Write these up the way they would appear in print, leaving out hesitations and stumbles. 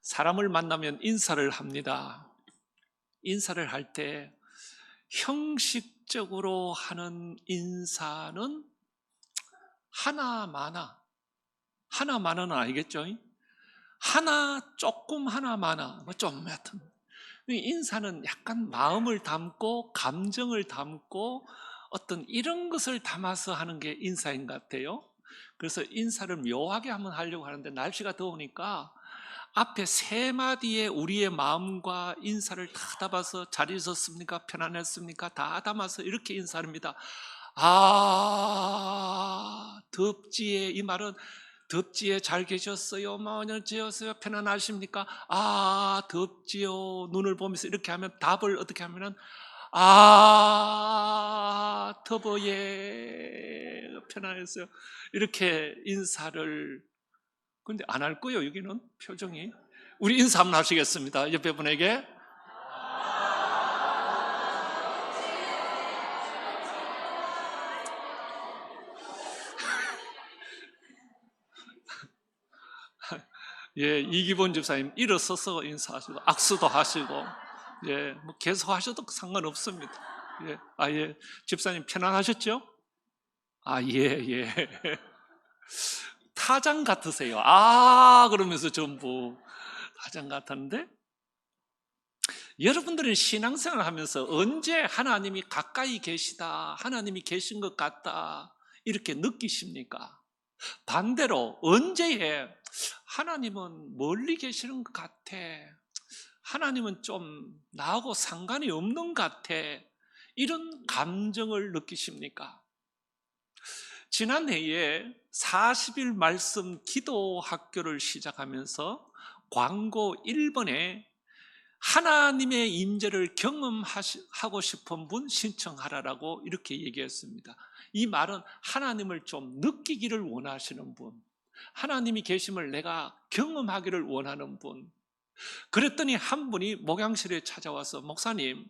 사람을 만나면 인사를 합니다. 인사를 할 때 형식적으로 하는 인사는 하나 많아는 알겠죠? 하나 조금 하나 많아 좀 하여튼 인사는 약간 마음을 담고 감정을 담고 어떤 이런 것을 담아서 하는 게 인사인 것 같아요. 그래서 인사를 묘하게 한번 하려고 하는데 날씨가 더우니까 앞에 세 마디에 우리의 마음과 인사를 다 담아서 잘 있었습니까? 편안했습니까? 다 담아서 이렇게 인사합니다. 덥지에, 이 말은 덥지에 잘 계셨어요? 어쩌세요? 편안하십니까? 덥지요. 눈을 보면서 이렇게 하면 답을 어떻게 하면은 더버예 편안했어요. 이렇게 인사를 근데 안 할 거예요. 여기는 표정이. 우리 인사 한번 하시겠습니다. 옆에 분에게. 예, 이기본 집사님 일어서서 인사하시고 악수도 하시고 예, 뭐 계속 하셔도 상관없습니다. 예, 예, 집사님 편안하셨죠? 예. 타장 같으세요. 그러면서 전부 타장 같았는데 여러분들은 신앙생활을 하면서 언제 하나님이 가까이 계시다, 하나님이 계신 것 같다 이렇게 느끼십니까? 반대로 언제에 하나님은 멀리 계시는 것 같아, 하나님은 좀 나하고 상관이 없는 것 같아, 이런 감정을 느끼십니까? 지난해에 40일 말씀 기도 학교를 시작하면서 광고 1번에 하나님의 임재를 경험하고 싶은 분 신청하라라고 이렇게 얘기했습니다. 이 말은 하나님을 좀 느끼기를 원하시는 분, 하나님이 계심을 내가 경험하기를 원하는 분. 그랬더니 한 분이 목양실에 찾아와서 목사님,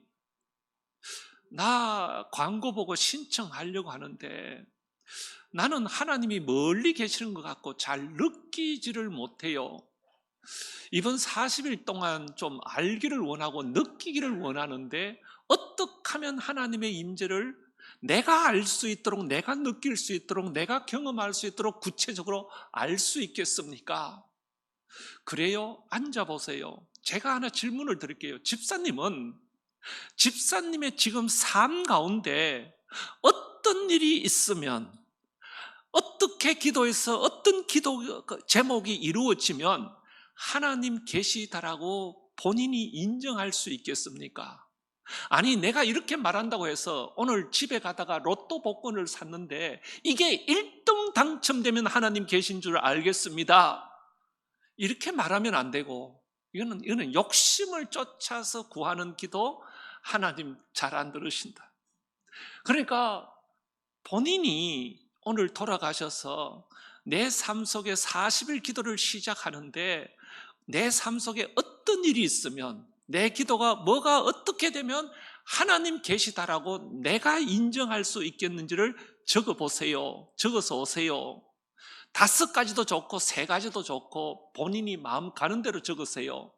나 광고 보고 신청하려고 하는데 나는 하나님이 멀리 계시는 것 같고 잘 느끼지를 못해요. 이번 40일 동안 좀 알기를 원하고 느끼기를 원하는데 어떻게 하면 하나님의 임재를 내가 알 수 있도록, 내가 느낄 수 있도록, 내가 경험할 수 있도록 구체적으로 알 수 있겠습니까? 그래요? 앉아보세요. 제가 하나 질문을 드릴게요. 집사님의 지금 삶 가운데 어떤 일이 있으면, 어떻게 기도해서 어떤 기도 제목이 이루어지면 하나님 계시다라고 본인이 인정할 수 있겠습니까? 아니, 내가 이렇게 말한다고 해서 오늘 집에 가다가 로또 복권을 샀는데 이게 1등 당첨되면 하나님 계신 줄 알겠습니다, 이렇게 말하면 안 되고, 이거는 욕심을 쫓아서 구하는 기도 하나님 잘 안 들으신다. 그러니까 본인이 오늘 돌아가셔서 내 삶 속에 40일 기도를 시작하는데 내 삶 속에 어떤 일이 있으면, 내 기도가 뭐가 어떻게 되면 하나님 계시다라고 내가 인정할 수 있겠는지를 적어보세요. 적어서 오세요. 5가지도 좋고 3가지도 좋고 본인이 마음 가는 대로 적으세요.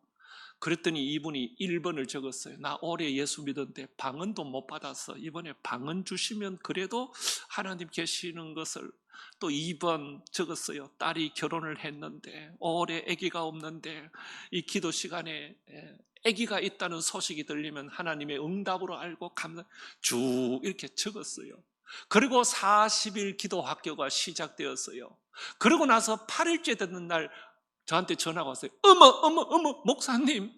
그랬더니 이분이 1번을 적었어요. 나 올해 예수 믿었는데 방언도 못 받아서 이번에 방언 주시면 그래도 하나님 계시는 것을. 또 2번 적었어요. 딸이 결혼을 했는데 올해 아기가 없는데 이 기도 시간에 아기가 있다는 소식이 들리면 하나님의 응답으로 알고 쭉 이렇게 적었어요. 그리고 40일 기도 학교가 시작되었어요. 그러고 나서 8일째 되는 날 저한테 전화가 왔어요. 어머, 목사님,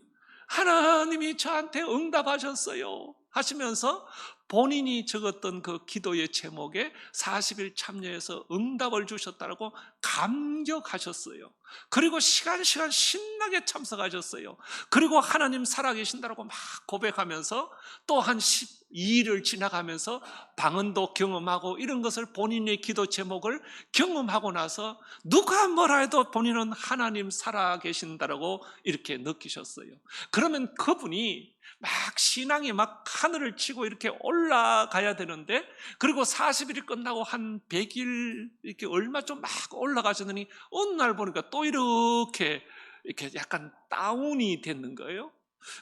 하나님이 저한테 응답하셨어요 하시면서 본인이 적었던 그 기도의 제목에 40일 참여해서 응답을 주셨다고 감격하셨어요. 그리고 시간 신나게 참석하셨어요. 그리고 하나님 살아계신다고 막 고백하면서 또 한 12일을 지나가면서 방언도 경험하고 이런 것을 본인의 기도 제목을 경험하고 나서 누가 뭐라 해도 본인은 하나님 살아계신다라고 이렇게 느끼셨어요. 그러면 그분이 막 신앙이 막 하늘을 치고 이렇게 올라가야 되는데, 그리고 40일이 끝나고 한 100일 이렇게 얼마 좀 막 올라가시더니 어느 날 보니까 또 이렇게 이렇게 약간 다운이 되는 거예요.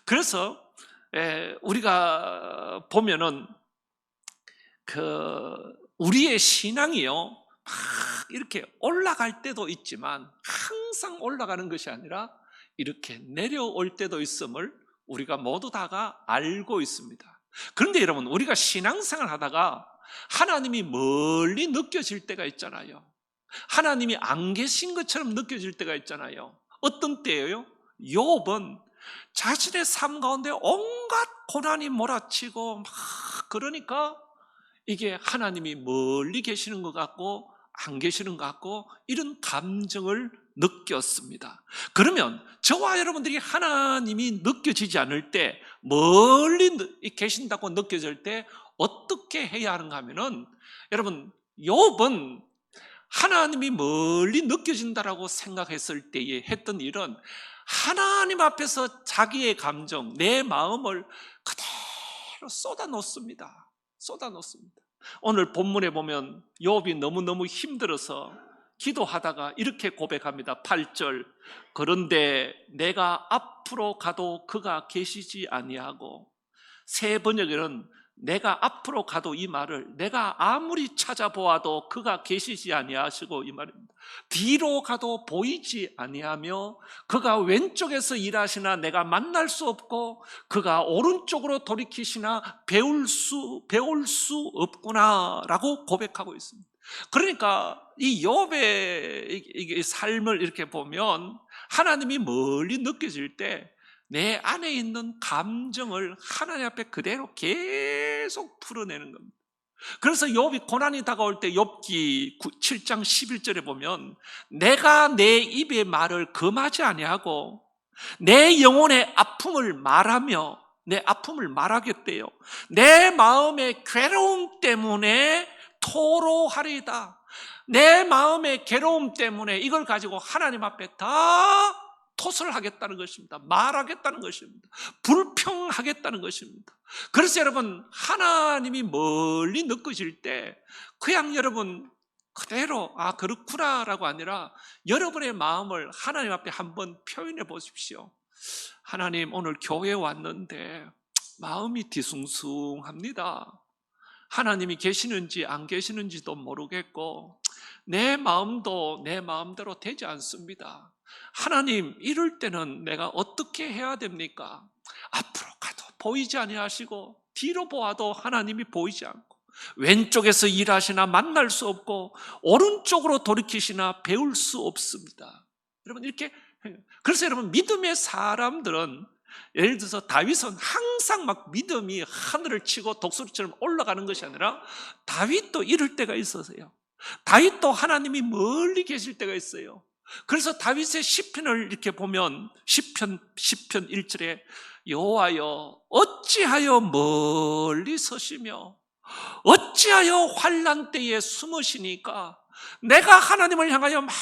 그래서 우리가 보면은 우리의 신앙이요, 막 이렇게 올라갈 때도 있지만 항상 올라가는 것이 아니라 이렇게 내려올 때도 있음을 우리가 모두 다가 알고 있습니다. 그런데 여러분, 우리가 신앙생활 하다가 하나님이 멀리 느껴질 때가 있잖아요. 하나님이 안 계신 것처럼 느껴질 때가 있잖아요. 어떤 때예요? 욥은 자신의 삶 가운데 온갖 고난이 몰아치고 막 그러니까 이게 하나님이 멀리 계시는 것 같고 안 계시는 것 같고 이런 감정을 느꼈습니다. 그러면 저와 여러분들이 하나님이 느껴지지 않을 때, 멀리 계신다고 느껴질 때 어떻게 해야 하는가 하면은, 여러분, 욥은 하나님이 멀리 느껴진다라고 생각했을 때에 했던 일은 하나님 앞에서 자기의 감정, 내 마음을 그대로 쏟아놓습니다. 오늘 본문에 보면 욥이 너무너무 힘들어서 기도하다가 이렇게 고백합니다. 8절, 그런데 내가 앞으로 가도 그가 계시지 아니하고, 새 번역에는 내가 앞으로 가도, 이 말을 내가 아무리 찾아보아도 그가 계시지 아니하시고, 이 말입니다. 뒤로 가도 보이지 아니하며 그가 왼쪽에서 일하시나 내가 만날 수 없고 그가 오른쪽으로 돌이키시나 배울 수 없구나 라고 고백하고 있습니다. 그러니까 이 욥의 삶을 이렇게 보면 하나님이 멀리 느껴질 때 내 안에 있는 감정을 하나님 앞에 그대로 계속 풀어내는 겁니다. 그래서 욥이 고난이 다가올 때 욥기 7장 11절에 보면 내가 내 입의 말을 금하지 아니하고 내 영혼의 아픔을 말하며, 내 아픔을 말하겠대요. 내 마음의 괴로움 때문에 토로하리이다. 내 마음의 괴로움 때문에 이걸 가지고 하나님 앞에 다 토설하겠다는 것입니다. 말하겠다는 것입니다. 불평하겠다는 것입니다. 그래서 여러분, 하나님이 멀리 느껴질 때 그냥 여러분 그대로 그렇구나 라고 아니라 여러분의 마음을 하나님 앞에 한번 표현해 보십시오. 하나님, 오늘 교회에 왔는데 마음이 뒤숭숭합니다. 하나님이 계시는지 안 계시는지도 모르겠고 내 마음도 내 마음대로 되지 않습니다. 하나님, 이럴 때는 내가 어떻게 해야 됩니까? 앞으로 가도 보이지 아니하시고 뒤로 보아도 하나님이 보이지 않고 왼쪽에서 일하시나 만날 수 없고 오른쪽으로 돌이키시나 배울 수 없습니다. 여러분, 이렇게, 그래서 여러분, 믿음의 사람들은, 예를 들어서 다윗은 항상 막 믿음이 하늘을 치고 독수리처럼 올라가는 것이 아니라 다윗도 이럴 때가 있었어요. 다윗도 하나님이 멀리 계실 때가 있어요. 그래서 다윗의 시편을 이렇게 보면 시편 1절에 여호와여 어찌하여 멀리 서시며 어찌하여 환난 때에 숨으시니까. 내가 하나님을 향하여 막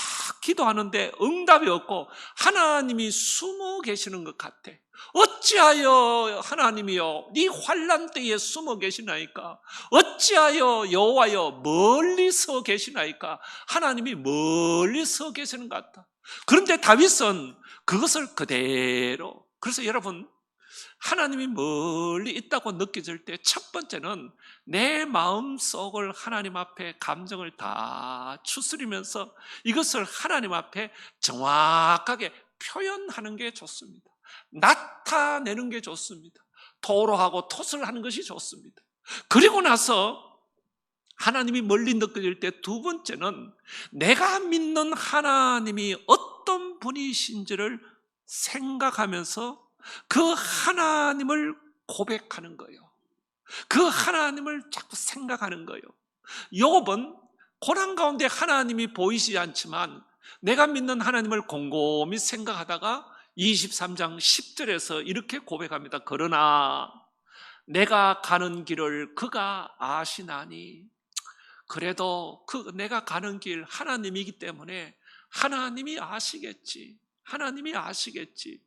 기도하는데 응답이 없고 하나님이 숨어 계시는 것 같아. 어찌하여 하나님이여 네 환난 때에 숨어 계시나이까? 어찌하여 여호와여 멀리 서 계시나이까? 하나님이 멀리 서 계시는 것 같다. 그런데 다윗은 그것을 그대로, 그래서 여러분, 하나님이 멀리 있다고 느껴질 때 첫 번째는 내 마음속을 하나님 앞에 감정을 다 추스리면서 이것을 하나님 앞에 정확하게 표현하는 게 좋습니다. 나타내는 게 좋습니다. 토로하고 토설하는 것이 좋습니다. 그리고 나서 하나님이 멀리 느껴질 때 두 번째는 내가 믿는 하나님이 어떤 분이신지를 생각하면서 그 하나님을 고백하는 거예요. 그 하나님을 자꾸 생각하는 거예요. 욥은 고난 가운데 하나님이 보이지 않지만 내가 믿는 하나님을 곰곰이 생각하다가 23장 10절에서 이렇게 고백합니다. 그러나 내가 가는 길을 그가 아시나니. 그래도 내가 가는 길 하나님이기 때문에 하나님이 아시겠지. 하나님이 아시겠지.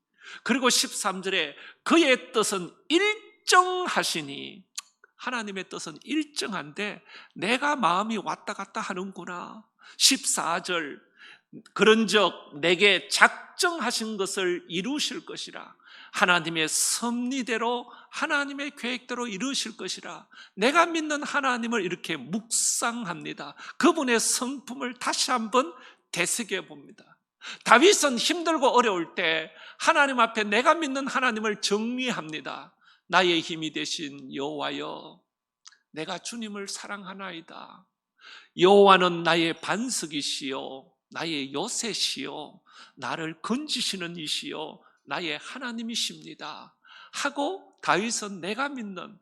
그리고 13절에 그의 뜻은 일정하시니. 하나님의 뜻은 일정한데 내가 마음이 왔다 갔다 하는구나. 14절 그런즉 내게 작정하신 것을 이루실 것이라. 하나님의 섭리대로 하나님의 계획대로 이루실 것이라. 내가 믿는 하나님을 이렇게 묵상합니다. 그분의 성품을 다시 한번 되새겨 봅니다. 다윗은 힘들고 어려울 때 하나님 앞에 내가 믿는 하나님을 정리합니다. 나의 힘이 되신 여호와여, 내가 주님을 사랑하나이다. 여호와는 나의 반석이시요 나의 요새시요 나를 건지시는 이시요 나의 하나님이십니다 하고 다윗은 내가 믿는,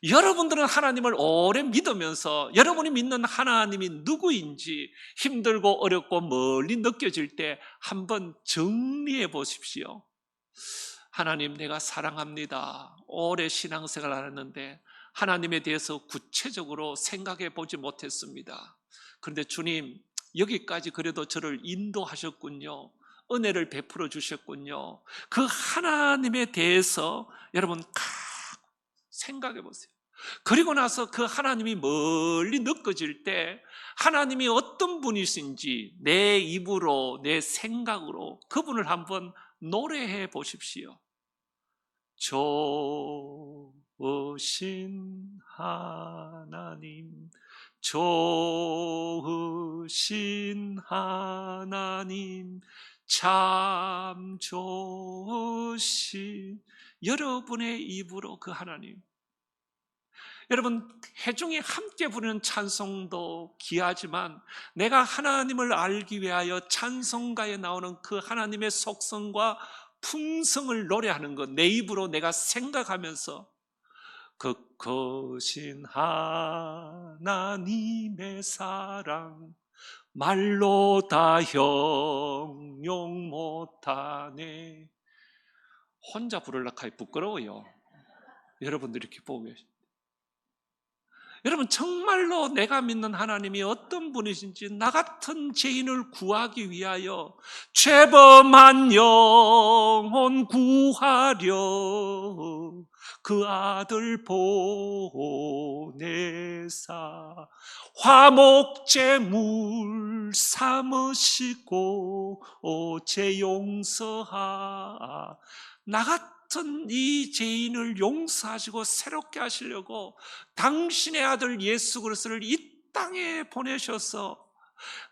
여러분들은 하나님을 오래 믿으면서 여러분이 믿는 하나님이 누구인지 힘들고 어렵고 멀리 느껴질 때 한번 정리해 보십시오. 하나님, 내가 사랑합니다. 오래 신앙생활을 하는데 하나님에 대해서 구체적으로 생각해 보지 못했습니다. 그런데 주님, 여기까지 그래도 저를 인도하셨군요. 은혜를 베풀어 주셨군요. 그 하나님에 대해서 여러분 생각해 보세요. 그리고 나서 그 하나님이 멀리 느껴질 때 하나님이 어떤 분이신지 내 입으로, 내 생각으로 그분을 한번 노래해 보십시오. 좋으신 하나님, 좋으신 하나님, 참 좋으신, 여러분의 입으로 그 하나님. 여러분, 회중이 함께 부르는 찬송도 귀하지만 내가 하나님을 알기 위하여 찬송가에 나오는 그 하나님의 속성과 품성을 노래하는 것, 내 입으로 내가 생각하면서 그 거신 하나님의 사랑 말로 다 형용 못하네. 혼자 부르려고 하기 부끄러워요. 여러분들이 이렇게 보고 계십니다. 여러분, 정말로 내가 믿는 하나님이 어떤 분이신지 나 같은 죄인을 구하기 위하여 죄범한 영혼 구하려 그 아들 보내사 화목제물 삼으시고 죄 용서하. 나 같은 이 죄인을 용서하시고 새롭게 하시려고 당신의 아들 예수 그리스도를 이 땅에 보내셔서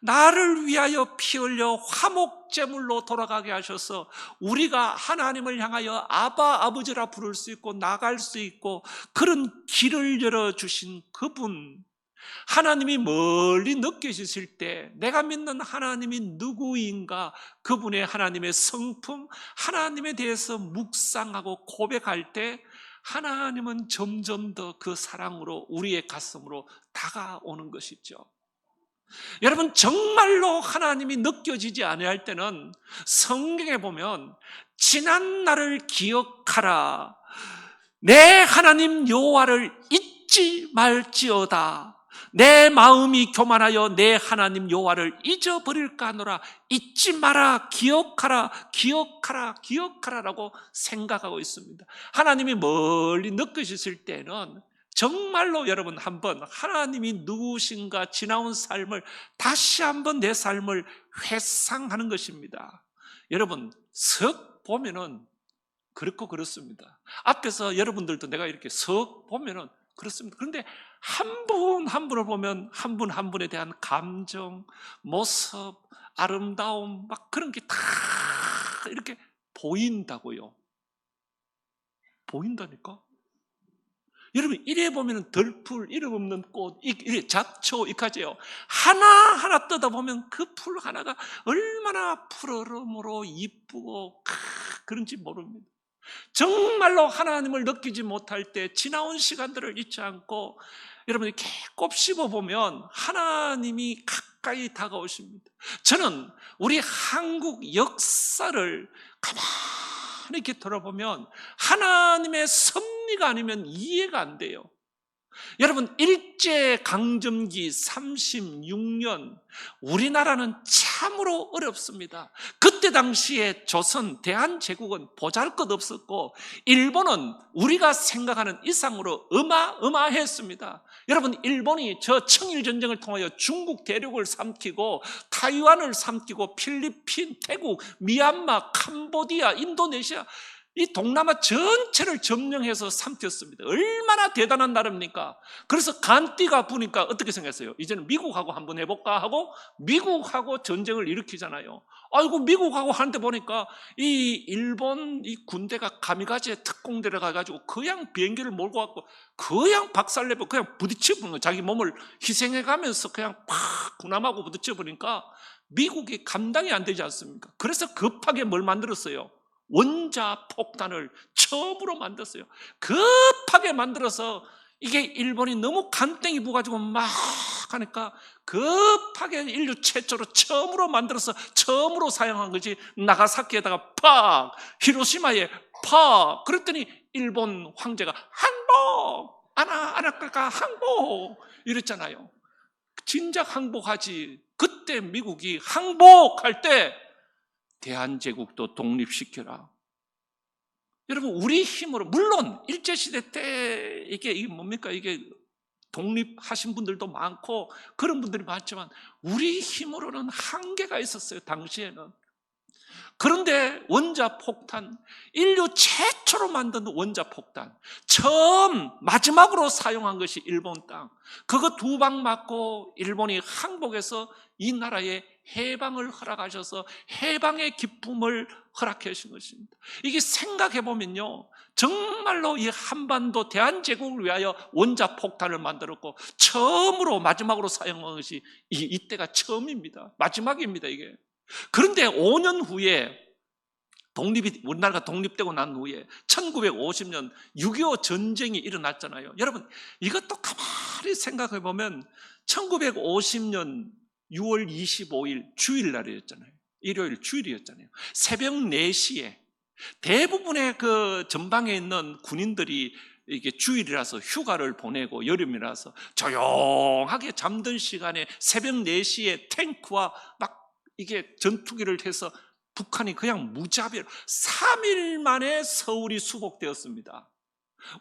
나를 위하여 피 흘려 화목제물로 돌아가게 하셔서 우리가 하나님을 향하여 아바 아버지라 부를 수 있고 나갈 수 있고 그런 길을 열어주신 그분, 하나님이 멀리 느껴지실 때 내가 믿는 하나님이 누구인가, 그분의 하나님의 성품, 하나님에 대해서 묵상하고 고백할 때 하나님은 점점 더 그 사랑으로 우리의 가슴으로 다가오는 것이죠. 여러분, 정말로 하나님이 느껴지지 아니할 때는 성경에 보면 지난 날을 기억하라, 내 하나님 여호와를 잊지 말지어다, 내 마음이 교만하여 내 하나님 여호와를 잊어버릴까 하노라. 잊지 마라, 기억하라, 기억하라, 기억하라라고 생각하고 있습니다. 하나님이 멀리 느껴지실 때는 정말로 여러분 한번 하나님이 누구신가 지나온 삶을 다시 한번 내 삶을 회상하는 것입니다. 여러분, 석 보면은 그렇고 그렇습니다. 앞에서 여러분들도 내가 이렇게 석 보면은 그렇습니다. 그런데 한 분 한 분을 보면 한 분 한 분에 대한 감정, 모습, 아름다움 막 그런 게 다 이렇게 보인다고요. 보인다니까. 여러분, 이래 보면 덜풀, 이래 보면 꽃, 이래 잡초, 이까지요. 하나하나 뜯어보면 그 풀 하나가 얼마나 푸르름으로 이쁘고 그런지 모릅니다. 정말로 하나님을 느끼지 못할 때 지나온 시간들을 잊지 않고 여러분이 꼭 씹어보면 하나님이 가까이 다가오십니다. 저는 우리 한국 역사를 가만히 이렇게 돌아보면 하나님의 섭리가 아니면 이해가 안 돼요. 여러분, 일제강점기 36년, 우리나라는 참으로 어렵습니다. 그때 당시에 조선, 대한제국은 보잘것없었고 일본은 우리가 생각하는 이상으로 어마어마했습니다. 여러분, 일본이 저 청일전쟁을 통하여 중국 대륙을 삼키고 타이완을 삼키고 필리핀, 태국, 미얀마, 캄보디아, 인도네시아, 이 동남아 전체를 점령해서 삼켰습니다. 얼마나 대단한 나라입니까? 그래서 간띠가 부니까 어떻게 생겼어요? 이제는 미국하고 한번 해볼까 하고 미국하고 전쟁을 일으키잖아요. 아이고, 미국하고 하는데 보니까 이 일본 이 군대가 가미가제 특공대를 가가지고 그냥 비행기를 몰고 왔고 그냥 박살내고 그냥 부딪혀보는 거예요. 자기 몸을 희생해가면서 그냥 팍 군함하고 부딪혀보니까 미국이 감당이 안 되지 않습니까? 그래서 급하게 뭘 만들었어요? 원자폭탄을 처음으로 만들었어요. 급하게 만들어서 이게 일본이 너무 간땡이 부가지고 막 하니까 급하게 인류 최초로 처음으로 만들어서 처음으로 사용한 것이 나가사키에다가 팍, 히로시마에 팍. 그랬더니 일본 황제가 항복! 아나까까 항복! 이랬잖아요. 진작 항복하지. 그때 미국이 항복할 때 대한제국도 독립시켜라. 여러분, 우리 힘으로, 물론 일제시대 때 이게 뭡니까? 이게 독립하신 분들도 많고 그런 분들이 많지만 우리 힘으로는 한계가 있었어요, 당시에는. 그런데 원자폭탄, 인류 최초로 만든 원자폭탄, 처음 마지막으로 사용한 것이 일본 땅. 그거 2방 맞고 일본이 항복해서 이 나라에 해방을 허락하셔서 해방의 기쁨을 허락해 주신 것입니다. 이게 생각해 보면요, 정말로 이 한반도 대한제국을 위하여 원자폭탄을 만들었고 처음으로 마지막으로 사용한 것이 이때가 처음입니다. 마지막입니다, 이게. 그런데 5년 후에 우리나라가 독립되고 난 후에 1950년 6.25 전쟁이 일어났잖아요. 여러분, 이것도 가만히 생각해 보면 1950년 6월 25일 주일날이었잖아요. 일요일 주일이었잖아요. 새벽 4시에 대부분의 그 전방에 있는 군인들이 이게 주일이라서 휴가를 보내고 여름이라서 조용하게 잠든 시간에 새벽 4시에 탱크와 막 이게 전투기를 해서 북한이 그냥 무자비로 3일 만에 서울이 수복되었습니다.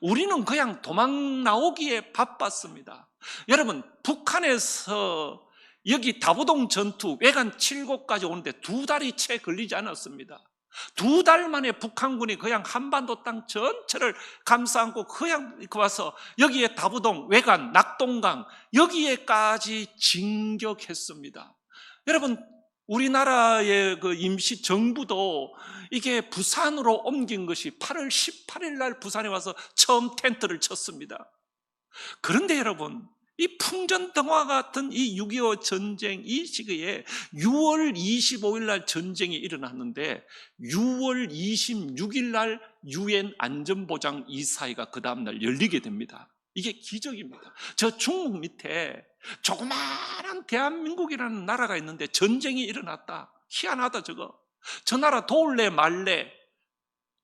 우리는 그냥 도망 나오기에 바빴습니다. 여러분, 북한에서 여기 다부동 전투 외관 7곳까지 오는데 2달이 채 걸리지 않았습니다. 2달 만에 북한군이 그냥 한반도 땅 전체를 감싸안고 그냥 와서 여기에 다부동, 외관, 낙동강 여기에까지 진격했습니다. 여러분, 우리나라의 그 임시 정부도 이게 부산으로 옮긴 것이 8월 18일 날 부산에 와서 처음 텐트를 쳤습니다. 그런데 여러분, 이 풍전등화 같은 이 6.25 전쟁 이 시기에 6월 25일 날 전쟁이 일어났는데 6월 26일 날 UN 안전보장 이사회가 그 다음날 열리게 됩니다. 이게 기적입니다. 저 중국 밑에 조그마한 대한민국이라는 나라가 있는데 전쟁이 일어났다. 희한하다 저거. 저 나라 도울래 말래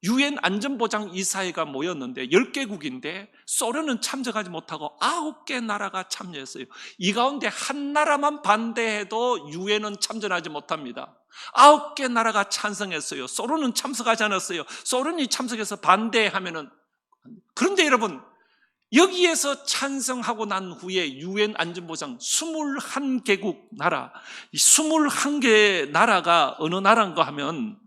UN 안전보장 이사회가 모였는데 10개국인데 소련은 참석하지 못하고 9개 나라가 참여했어요. 이 가운데 한 나라만 반대해도 UN은 참전하지 못합니다. 9개 나라가 찬성했어요. 소련은 참석하지 않았어요. 소련이 참석해서 반대하면은. 그런데 여러분, 여기에서 찬성하고 난 후에 UN 안전보장 21개국 나라, 이 21개 나라가 어느 나라인가 하면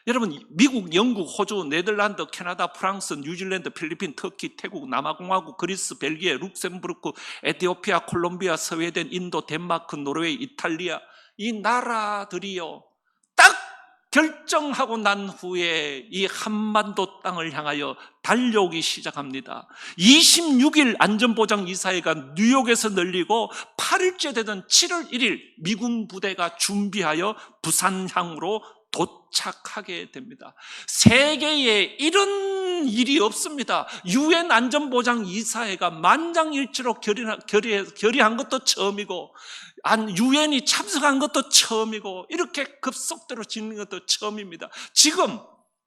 여러분, 미국, 영국, 호주, 네덜란드, 캐나다, 프랑스, 뉴질랜드, 필리핀, 터키, 태국, 남아공화국, 그리스, 벨기에, 룩셈부르크, 에티오피아, 콜롬비아, 스웨덴, 인도, 덴마크, 노르웨이, 이탈리아, 이 나라들이요, 딱 결정하고 난 후에 이 한반도 땅을 향하여 달려오기 시작합니다. 26일 안전보장 이사회가 뉴욕에서 열리고 8일째 되던 7월 1일 미군 부대가 준비하여 부산향으로 도착하게 됩니다. 세계에 이런 일이 없습니다. UN 안전보장 이사회가 만장일치로 결의한 것도 처음이고 UN이 참석한 것도 처음이고 이렇게 급속도로 짓는 것도 처음입니다. 지금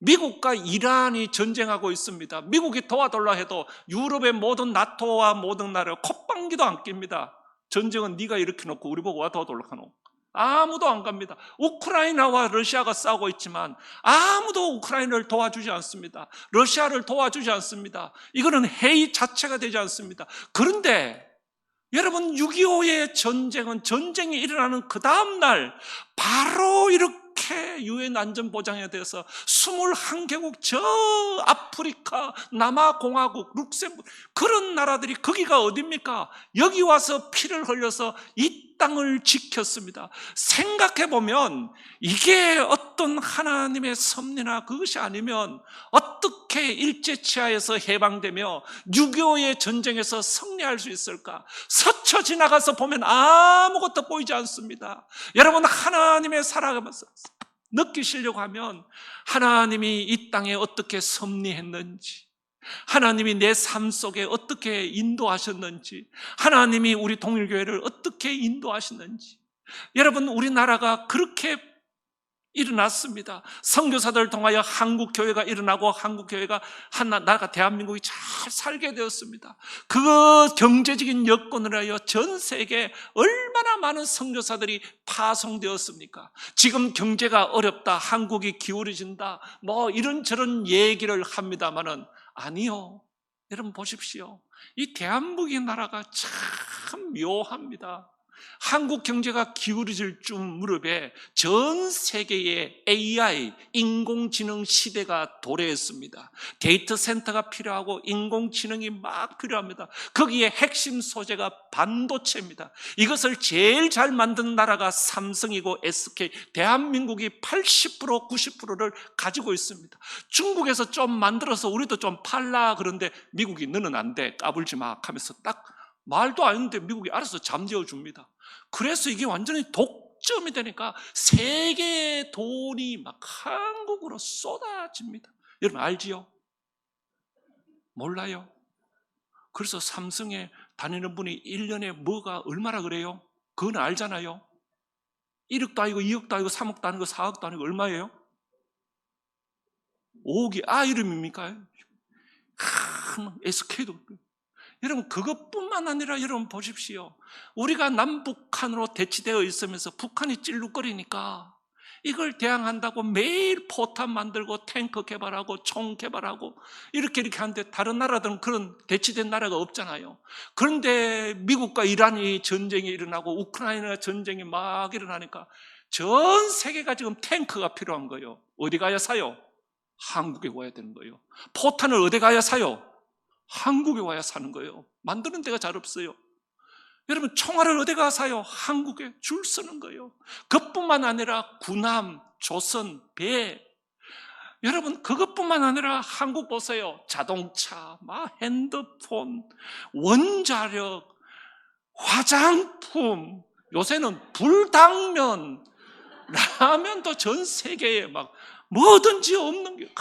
미국과 이란이 전쟁하고 있습니다. 미국이 도와달라 해도 유럽의 모든 나토와 모든 나라 콧방귀도 안 낍니다. 전쟁은 네가 이렇게 놓고 우리 보고 와 도와달라 하노. 아무도 안 갑니다. 우크라이나와 러시아가 싸우고 있지만 아무도 우크라이나를 도와주지 않습니다. 러시아를 도와주지 않습니다. 이거는 해이 자체가 되지 않습니다. 그런데 여러분, 6.25의 전쟁은 전쟁이 일어나는 그 다음날 바로 이렇게 유엔 안전보장에 대해서 21개국 저 아프리카, 남아공화국, 룩셈부르크 그런 나라들이 거기가 어딥니까? 여기 와서 피를 흘려서 이 땅을 지켰습니다. 생각해보면 이게 어떤 하나님의 섭리나 그것이 아니면 어떻게 일제치하에서 해방되며 6.25의 전쟁에서 승리할 수 있을까? 스쳐 지나가서 보면 아무것도 보이지 않습니다. 여러분, 하나님의 살아가면서 느끼시려고 하면 하나님이 이 땅에 어떻게 섭리했는지, 하나님이 내 삶 속에 어떻게 인도하셨는지, 하나님이 우리 동일교회를 어떻게 인도하셨는지, 여러분, 우리나라가 그렇게 일어났습니다. 선교사들을 통하여 한국교회가 일어나고 한국교회가 한 나라가 대한민국이 잘 살게 되었습니다. 그 경제적인 여건을 하여 전 세계에 얼마나 많은 선교사들이 파송되었습니까? 지금 경제가 어렵다, 한국이 기울어진다, 뭐 이런저런 얘기를 합니다마는 아니요. 여러분 보십시오. 이 대한민국의 나라가 참 묘합니다. 한국 경제가 기울어질 줄 무렵에 전 세계의 AI, 인공지능 시대가 도래했습니다. 데이터 센터가 필요하고 인공지능이 막 필요합니다. 거기에 핵심 소재가 반도체입니다. 이것을 제일 잘 만든 나라가 삼성이고 SK, 대한민국이 80%, 90%를 가지고 있습니다. 중국에서 좀 만들어서 우리도 좀 팔라 그런데 미국이 너는 안 돼, 까불지 마 하면서 딱 말도 안 했는데 미국이 알아서 잠재워 줍니다. 그래서 이게 완전히 독점이 되니까 세계의 돈이 막 한국으로 쏟아집니다. 여러분 알지요? 몰라요? 그래서 삼성에 다니는 분이 1년에 뭐가 얼마나 그래요? 그건 알잖아요. 1억도 아니고 2억도 아니고 3억도 아니고 4억도 아니고 얼마예요? 5억이 이름입니까? SK도 여러분, 그것뿐만 아니라 여러분 보십시오. 우리가 남북한으로 대치되어 있으면서 북한이 찔룩거리니까 이걸 대항한다고 매일 포탄 만들고 탱크 개발하고 총 개발하고 이렇게 하는데 다른 나라들은 그런 대치된 나라가 없잖아요. 그런데 미국과 이란이 전쟁이 일어나고 우크라이나 전쟁이 막 일어나니까 전 세계가 지금 탱크가 필요한 거예요. 어디 가야 사요? 한국에 와야 되는 거예요. 포탄을 어디 가야 사요? 한국에 와야 사는 거예요. 만드는 데가 잘 없어요. 여러분, 총알을 어디 가서 사요? 한국에 줄 서는 거예요. 그것뿐만 아니라 군함, 조선, 배. 여러분, 그것뿐만 아니라 한국 보세요. 자동차, 핸드폰, 원자력, 화장품, 요새는 불당면, 라면도 전 세계에 막 뭐든지 없는 게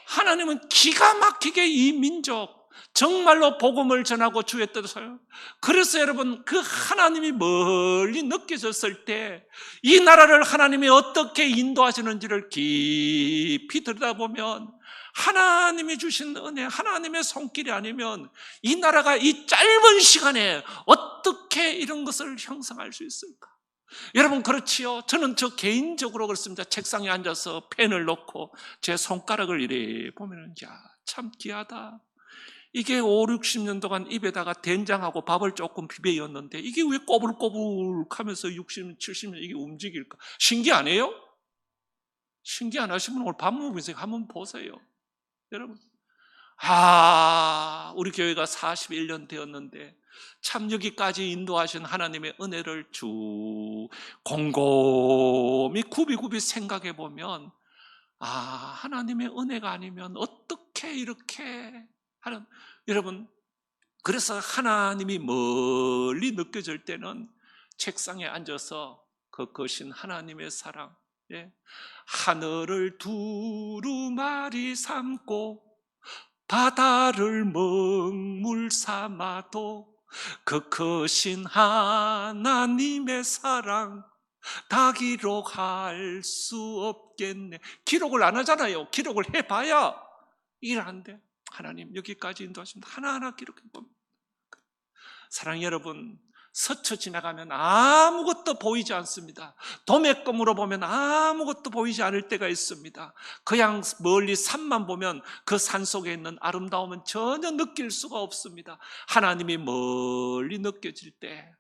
하나님은 기가 막히게 이 민족 정말로 복음을 전하고 주의 뜻을, 그래서 여러분, 그 하나님이 멀리 느껴졌을 때 이 나라를 하나님이 어떻게 인도하시는지를 깊이 들여다보면 하나님이 주신 은혜, 하나님의 손길이 아니면 이 나라가 이 짧은 시간에 어떻게 이런 것을 형성할 수 있을까? 여러분 그렇지요? 저는 저 개인적으로 그렇습니다. 책상에 앉아서 펜을 놓고 제 손가락을 이래 보면은 참 귀하다. 이게 5, 60년 동안 입에다가 된장하고 밥을 조금 비벼였는데 이게 왜 꼬불꼬불하면서 60년, 70년 이게 움직일까? 신기 안 해요? 신기 안 하시면 오늘 밥 먹으면서 한번 보세요. 여러분, 우리 교회가 41년 되었는데 참 여기까지 인도하신 하나님의 은혜를 곰곰이 굽이굽이 생각해 보면 하나님의 은혜가 아니면 어떻게 이렇게 하는, 여러분, 그래서 하나님이 멀리 느껴질 때는 책상에 앉아서 그 거신 하나님의 사랑, 하늘을 두루마리 삼고 바다를 먹물 삼아도 그 크신 하나님의 사랑 다 기록할 수 없겠네. 기록을 안 하잖아요. 기록을 해봐야 일하는데 하나님 여기까지 인도하십니다. 하나하나 기록해 봅니다. 사랑하는 여러분, 스쳐 지나가면 아무것도 보이지 않습니다. 도매금으로 보면 아무것도 보이지 않을 때가 있습니다. 그냥 멀리 산만 보면 그 산 속에 있는 아름다움은 전혀 느낄 수가 없습니다. 하나님이 멀리 느껴질 때,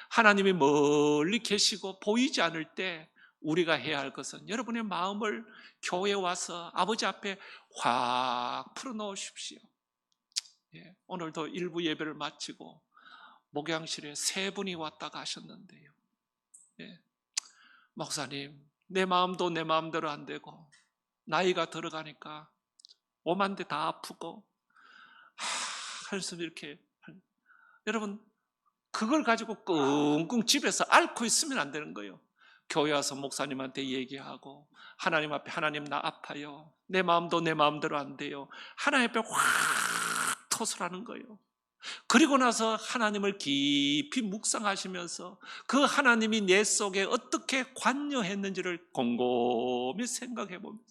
하나님이 멀리 계시고 보이지 않을 때 우리가 해야 할 것은 여러분의 마음을 교회에 와서 아버지 앞에 확 풀어놓으십시오. 예, 오늘도 일부 예배를 마치고 목양실에 3분이 왔다 가셨는데요. 예, 목사님, 내 마음도 내 마음대로 안 되고 나이가 들어가니까 오만데 다 아프고 한숨 이렇게. 여러분, 그걸 가지고 끙끙 집에서 앓고 있으면 안 되는 거예요. 교회 와서 목사님한테 얘기하고 하나님 앞에, 하나님 나 아파요. 내 마음도 내 마음대로 안 돼요. 하나님 앞에 확 토설하는 거예요. 그리고 나서 하나님을 깊이 묵상하시면서 그 하나님이 내 속에 어떻게 관여했는지를 곰곰이 생각해 보면서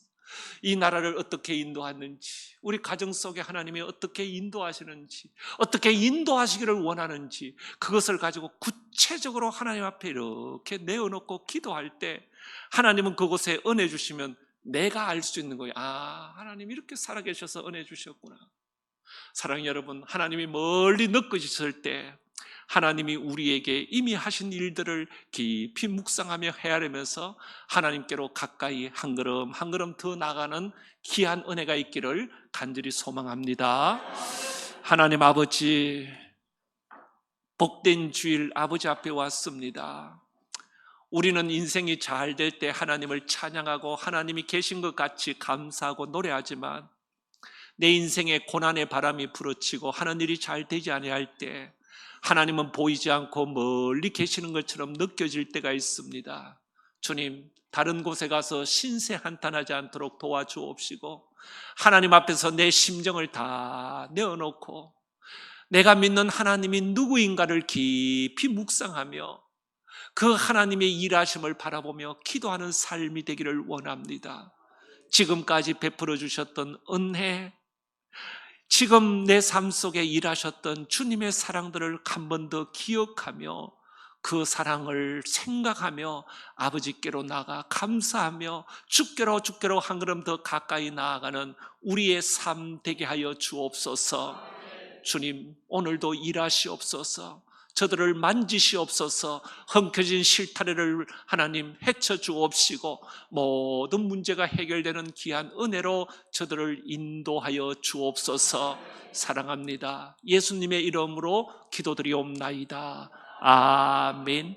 이 나라를 어떻게 인도하는지, 우리 가정 속에 하나님이 어떻게 인도하시는지, 어떻게 인도하시기를 원하는지, 그것을 가지고 구체적으로 하나님 앞에 이렇게 내어놓고 기도할 때 하나님은 그곳에 은혜 주시면 내가 알 수 있는 거예요. 아, 하나님 이렇게 살아계셔서 은혜 주셨구나. 사랑하는 여러분, 하나님이 멀리 느껴지실 때 하나님이 우리에게 이미 하신 일들을 깊이 묵상하며 헤아리면서 하나님께로 가까이 한 걸음 한 걸음 더 나가는 귀한 은혜가 있기를 간절히 소망합니다. 하나님 아버지, 복된 주일 아버지 앞에 왔습니다. 우리는 인생이 잘 될 때 하나님을 찬양하고 하나님이 계신 것 같이 감사하고 노래하지만 내 인생에 고난의 바람이 불어치고 하는 일이 잘 되지 아니할 때 하나님은 보이지 않고 멀리 계시는 것처럼 느껴질 때가 있습니다. 주님, 다른 곳에 가서 신세 한탄하지 않도록 도와주옵시고 하나님 앞에서 내 심정을 다 내어놓고 내가 믿는 하나님이 누구인가를 깊이 묵상하며 그 하나님의 일하심을 바라보며 기도하는 삶이 되기를 원합니다. 지금까지 베풀어 주셨던 은혜, 지금 내 삶 속에 일하셨던 주님의 사랑들을 한 번 더 기억하며 그 사랑을 생각하며 아버지께로 나가 감사하며 주께로 한 걸음 더 가까이 나아가는 우리의 삶 되게 하여 주옵소서. 주님, 오늘도 일하시옵소서. 저들을 만지시옵소서. 엉켜진 실타래를 하나님 헤쳐 주옵시고 모든 문제가 해결되는 귀한 은혜로 저들을 인도하여 주옵소서. 사랑합니다. 예수님의 이름으로 기도드리옵나이다. 아멘.